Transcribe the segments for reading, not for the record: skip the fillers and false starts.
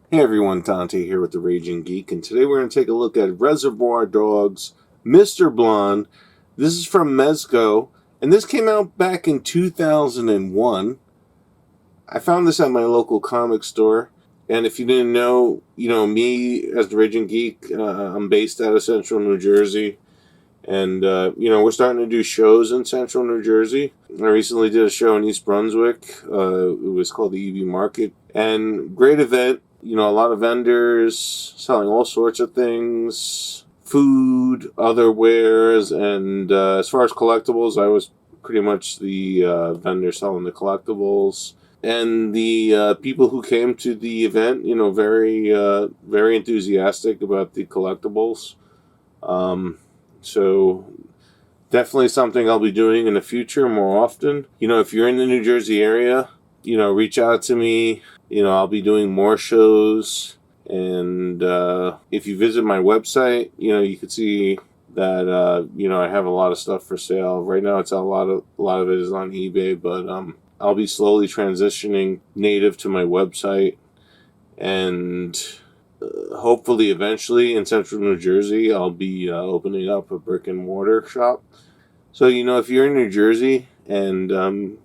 Hey everyone, Dante here with the Raging Geek, and today we're going to take a look at Reservoir Dogs, Mr. Blonde. This is from Mezco, and this came out back in 2001. I found this at my local comic store, and if you didn't know, me as the Raging Geek, I'm based out of Central New Jersey, and we're starting to do shows in Central New Jersey. I recently did a show in East Brunswick. It was called the EV Market, and great event. A lot of vendors selling all sorts of things, food, other wares, and as far as collectibles, I was pretty much the vendor selling the collectibles. And the people who came to the event, very enthusiastic about the collectibles. So definitely something I'll be doing in the future more often. If you're in the New Jersey area, reach out to me. I'll be doing more shows. And if you visit my website, you can see that, I have a lot of stuff for sale. Right now, a lot of it is on eBay, but I'll be slowly transitioning native to my website. And hopefully eventually in Central New Jersey, I'll be opening up a brick and mortar shop. So, if you're in New Jersey and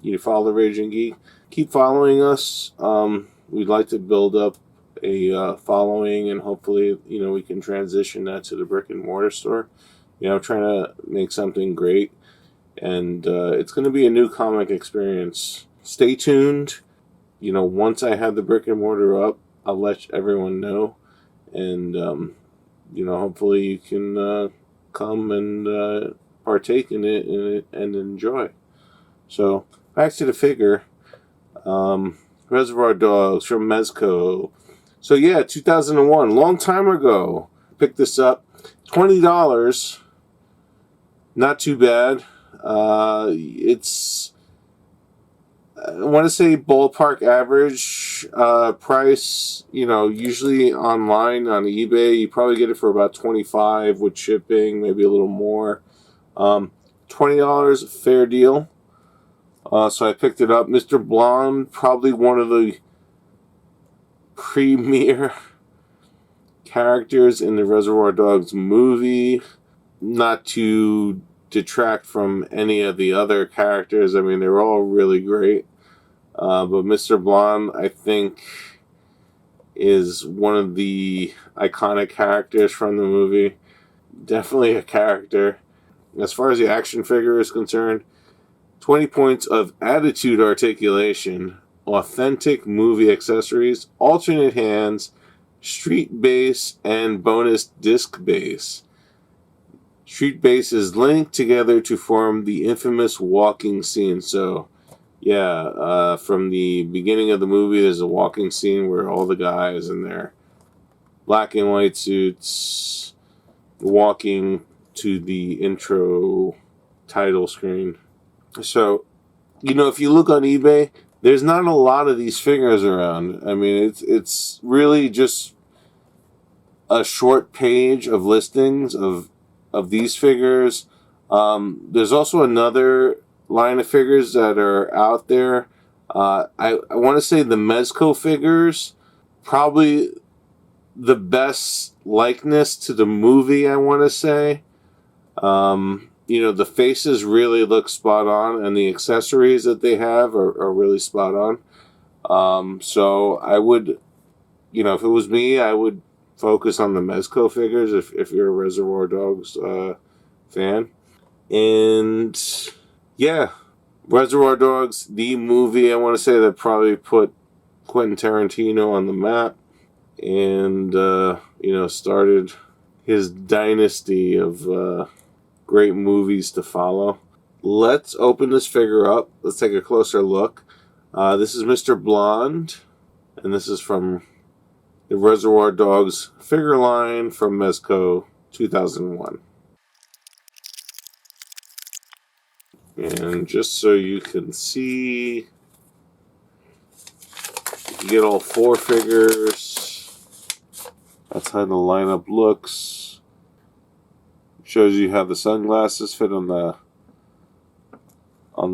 you follow the Raging Geek, keep following us. We'd like to build up a following, and hopefully, we can transition that to the brick and mortar store. Trying to make something great. And it's going to be a new comic experience. Stay tuned. Once I have the brick and mortar up, I'll let everyone know. And, hopefully you can come and partake in it and enjoy. So, back to the figure. Reservoir Dogs from Mezco. So, 2001, long time ago. Picked this up. $20. Not too bad. It's, I want to say, ballpark average price. Usually online on eBay, you probably get it for about $25 with shipping, maybe a little more. $20, fair deal. So I picked it up. Mr. Blonde, probably one of the premier characters in the Reservoir Dogs movie. Not to detract from any of the other characters. I mean, they're all really great. But Mr. Blonde, I think, is one of the iconic characters from the movie. Definitely a character. As far as the action figure is concerned, 20 points of attitude articulation, authentic movie accessories, alternate hands, street bass, and bonus disc bass. Street bass is linked together to form the infamous walking scene. So, from the beginning of the movie, there's a walking scene where all the guys in their black and white suits walking to the intro title screen. So, if you look on eBay, there's not a lot of these figures around. I mean, it's really just a short page of listings of these figures. There's also another line of figures that are out there. I want to say the Mezco figures, probably the best likeness to the movie, I want to say. The faces really look spot on, and the accessories that they have are really spot on. So I would, if it was me, I would focus on the Mezco figures if you're a Reservoir Dogs fan. And Reservoir Dogs, the movie, I want to say that probably put Quentin Tarantino on the map and, started his dynasty of great movies to follow. Let's open this figure up. Let's take a closer look. This is Mr. Blonde, and this is from the Reservoir Dogs figure line from Mezco 2001. And just so you can see, you get all four figures. That's how the lineup looks. Shows you how the sunglasses fit on the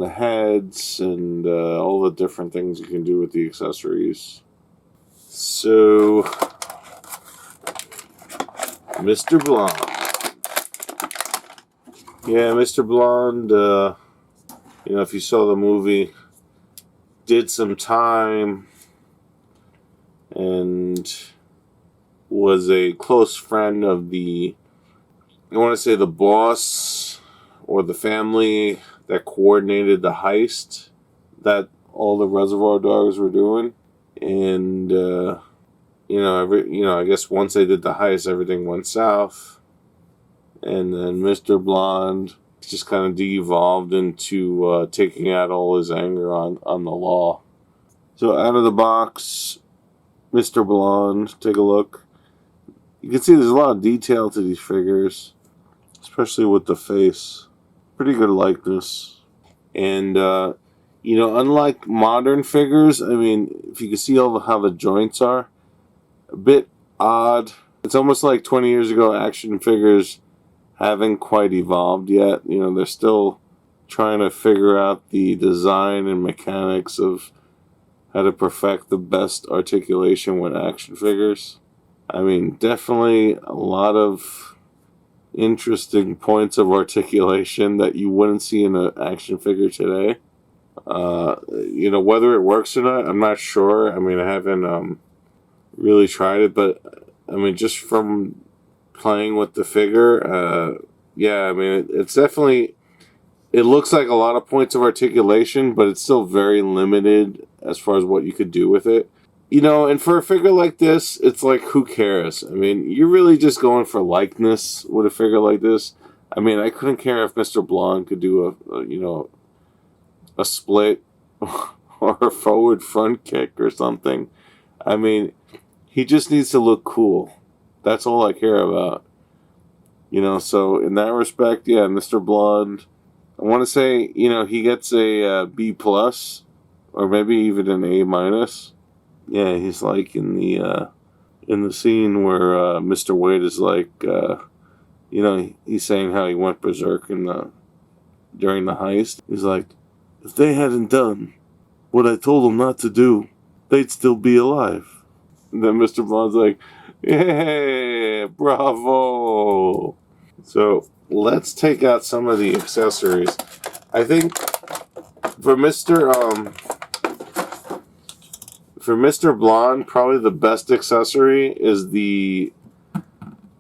heads, and all the different things you can do with the accessories. So, Mr. Blonde. Yeah, Mr. Blonde, if you saw the movie, did some time and was a close friend of I want to say the boss or the family that coordinated the heist that all the Reservoir Dogs were doing. And, I guess once they did the heist, everything went south. And then Mr. Blonde just kind of de-evolved into taking out all his anger on the law. So out of the box, Mr. Blonde, take a look. You can see there's a lot of detail to these figures, especially with the face. Pretty good likeness. And, unlike modern figures, I mean, if you can see how the joints are, a bit odd. It's almost like 20 years ago action figures haven't quite evolved yet. They're still trying to figure out the design and mechanics of how to perfect the best articulation with action figures. I mean, definitely a lot of interesting points of articulation that you wouldn't see in an action figure today. Whether it works or not, I'm not sure. I mean, I haven't really tried it, but I mean, just from playing with the figure, yeah, I mean, it's definitely, it looks like a lot of points of articulation, but it's still very limited as far as what you could do with it. And for a figure like this, it's like, who cares? I mean, you're really just going for likeness with a figure like this. I mean, I couldn't care if Mr. Blonde could do a split or a forward front kick or something. I mean, he just needs to look cool. That's all I care about. So in that respect, yeah, Mr. Blonde, I want to say, he gets a B plus or maybe even an A minus. Yeah, he's like in the scene where Mr. Wade is like, he's saying how he went berserk during the heist. He's like, if they hadn't done what I told them not to do, they'd still be alive. And then Mr. Blonde's like, yeah, bravo. So let's take out some of the accessories. I think for Mr. Blonde, probably the best accessory is the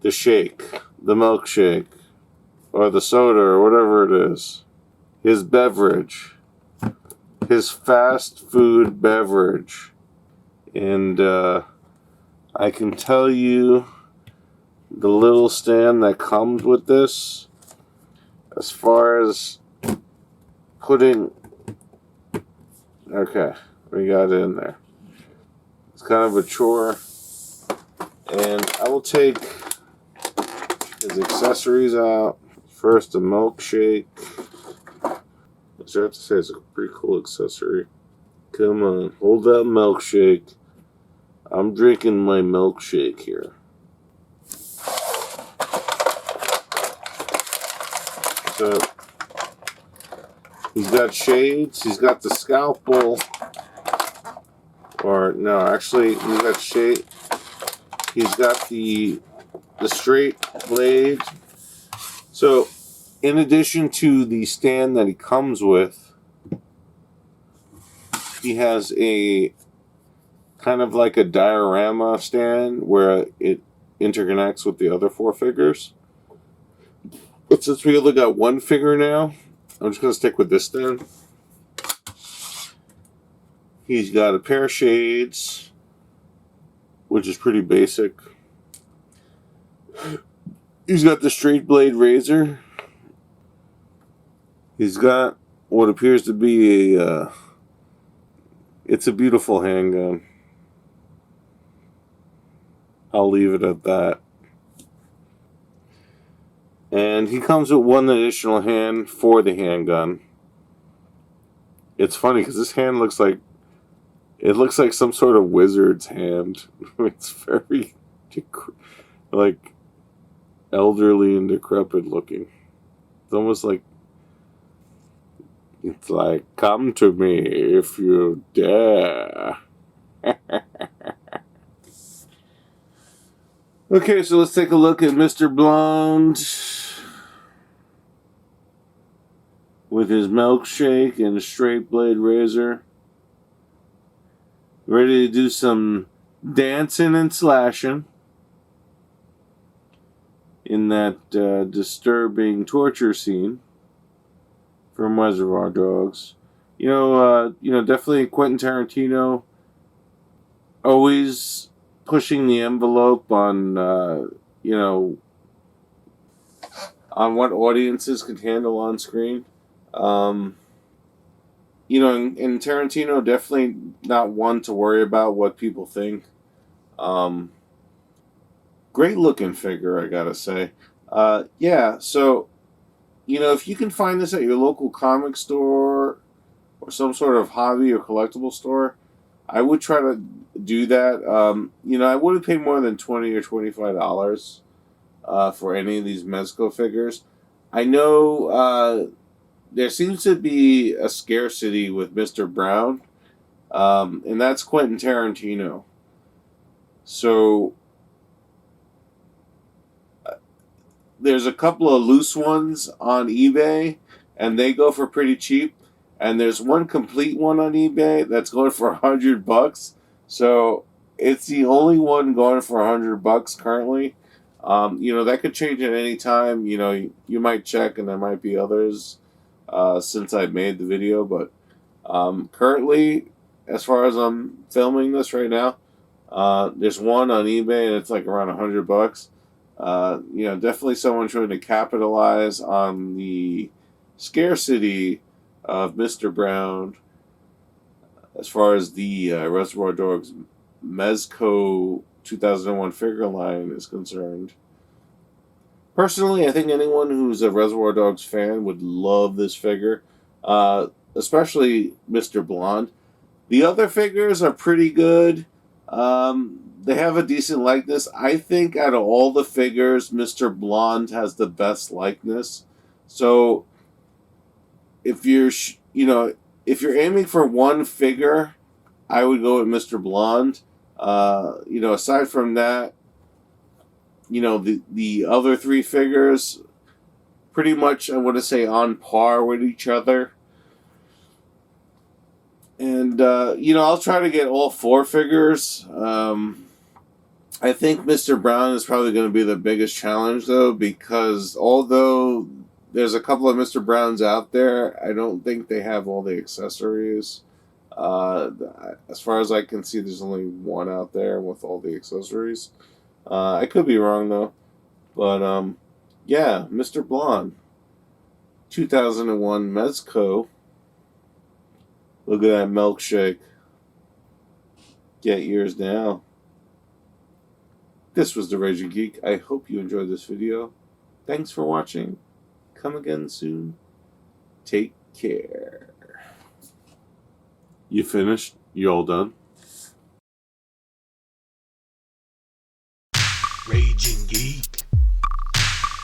shake, the milkshake, or the soda, or whatever it is. His beverage. His fast food beverage. And I can tell you the little stand that comes with this, as far as putting... Okay, we got it in there. It's kind of a chore. And I will take his accessories out. First, a milkshake. I have to say, it's a pretty cool accessory. Come on, hold that milkshake. I'm drinking my milkshake here. So, he's got shades, he's got the scalpel. Or, no, actually, he's got shade. He's got the straight blade. So, in addition to the stand that he comes with, he has a kind of like a diorama stand where it interconnects with the other four figures. But since we only got one figure now, I'm just going to stick with this stand. He's got a pair of shades, which is pretty basic. He's got the straight blade razor. He's got what appears to be it's a beautiful handgun. I'll leave it at that. And he comes with one additional hand for the handgun. It's funny because this hand looks like some sort of wizard's hand. It's very like elderly and decrepit looking. It's almost like come to me if you dare. Okay, so let's take a look at Mr. Blonde with his milkshake and a straight blade razor. Ready to do some dancing and slashing in that disturbing torture scene from Reservoir Dogs. Definitely Quentin Tarantino always pushing the envelope on, on what audiences could handle on screen. And Tarantino definitely not one to worry about what people think. Great looking figure, I gotta say. Yeah, so, if you can find this at your local comic store or some sort of hobby or collectible store, I would try to do that. I wouldn't pay more than $20 or $25 for any of these Mezco figures. I know there seems to be a scarcity with Mr. Brown, and that's Quentin Tarantino. So there's a couple of loose ones on eBay, and they go for pretty cheap. And there's one complete one on eBay that's going for $100. So it's the only one going for $100 currently. That could change at any time. You might check, and there might be others since I made the video. But currently, as far as I'm filming this right now, there's one on eBay, and it's like around $100. Definitely someone trying to capitalize on the scarcity of Mr. Brown as far as the Reservoir Dogs Mezco 2001 figure line is concerned. Personally, I think anyone who's a Reservoir Dogs fan would love this figure, especially Mr. Blonde. The other figures are pretty good. They have a decent likeness. I think out of all the figures, Mr. Blonde has the best likeness. So if you're aiming for one figure, I would go with Mr. Blonde. Aside from that, the other three figures, pretty much I want to say on par with each other. And I'll try to get all four figures. I think Mr. Brown is probably going to be the biggest challenge, though, because although there's a couple of Mr. Browns out there, I don't think they have all the accessories. As far as I can see, there's only one out there with all the accessories. I could be wrong, though. But, yeah, Mr. Blonde. 2001 Mezco. Look at that milkshake. Get yours now. This was The Raging Geek. I hope you enjoyed this video. Thanks for watching. Come again soon. Take care. You finished? You all done?